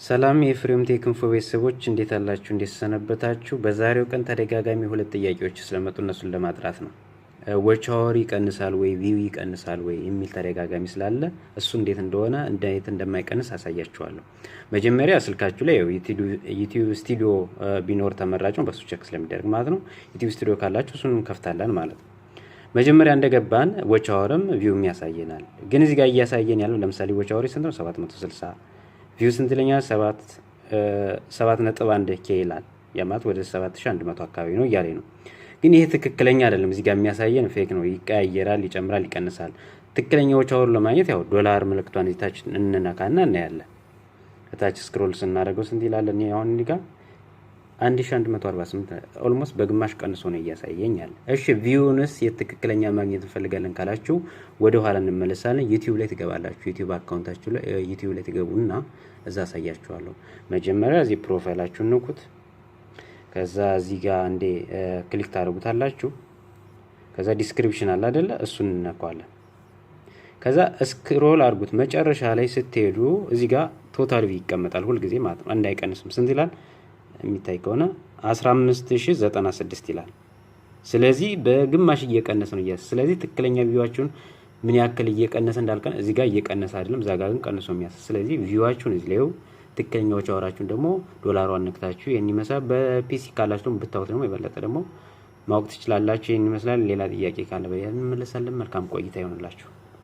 ሰላም የፍሬም ቴክ ኢንፎ ቤተሰቦች እንዴት አላችሁ? እንዴት ሰነበታችሁ? በዛሬው ቀን ተደጋጋሚ ሁለት ጥያቄዎች ስለመጡ እነሱን ለማጥራት ነው። ዎች አወር ይቀንሳል ወይ ቪው ይቀንሳል ወይ የሚል ተደጋጋሚ ስላለ እሱ እንዴት እንደሆነ እንዴት እንደማይቀንስ አሳያችኋለሁ። መጀመሪያ ስልካችሁ ላይ ዩቲዩብ ስቱዲዮ ቢኖር ተመራጭ ነው፣ በሱ ቼክ ስለሚደረግ ማለት ነው። ዩቲዩብ ስቱዲዮ ካላችሁ እሱን እንከፍታለን ማለት ነው። መጀመሪያ እንደገባን ዎች አወርም ቪውም ያሳየናል። ግን እዚህ ጋር እያሳየን ያለው ለምሳሌ ዎች አወር ስንት ነው? 760 ቪው ስንት ይለኛል? 7.1 ኬ ይላል። ያማት ወደ 7100 አካባቢ ነው እያለኝ ነው። ግን ይሄ ትክክለኛ አይደለም። እዚህ ጋር የሚያሳየን ፌክ ነው። ይቀያየራል፣ ይጨምራል፣ ይቀንሳል። ትክክለኛ ዎች አወር ለማግኘት ያው ዶላር ምልክቷን እታች እንነካና እናያለን። እታች ስክሮል ስናደርገው ስንት ይላል? እኔ አሁን እዚህ ጋር 1148 ኦልሞስት በግማሽ ቀንሶ ነው እያሳየኛል። እሺ ቪውንስ የትክክለኛ ማግኘት እንፈልጋለን ካላችሁ ወደ ኋላ እንመለሳለን። ዩቲዩብ ላይ ትገባላችሁ። ዩቲዩብ አካውንታችሁ ላይ ዩቲዩብ ላይ ትገቡና እዛ አሳያችኋለሁ። መጀመሪያ እዚህ ፕሮፋይላችሁን ንኩት። ከዛ እዚህ ጋር አንዴ ክሊክ ታደርጉታላችሁ። ከዛ ዲስክሪፕሽን አለ አይደለ? እሱን እንነካዋለን። ከዛ ስክሮል አድርጉት። መጨረሻ ላይ ስትሄዱ እዚህ ጋር ቶታል ቪው ይቀመጣል ሁልጊዜ ማለት ነው። እንዳይቀንስም ስንት ይላል የሚታይ ከሆነ 15096 ይላል። ስለዚህ በግማሽ እየቀነሰ ነው እያስ ስለዚህ ትክክለኛ ቪዋችሁን ምን ያክል እየቀነሰ እንዳልከን እዚህ ጋር እየቀነሰ አይደለም፣ እዛ ጋር ግን ቀንሶ የሚያስ ስለዚህ ቪዋችሁን እዚህ ላይ ትክክለኛው ቻወራችሁን ደግሞ ዶላሯን ነክታችሁ ይሄን ይመስላል። በፒሲ ካላችሁ ደግሞ ብታውቁት ደግሞ የበለጠ ደግሞ ማወቅ ትችላላችሁ። ይሄን ይመስላል። ሌላ ጥያቄ ካለ በያ እንመለሳለን። መልካም ቆይታ ይሆንላችሁ።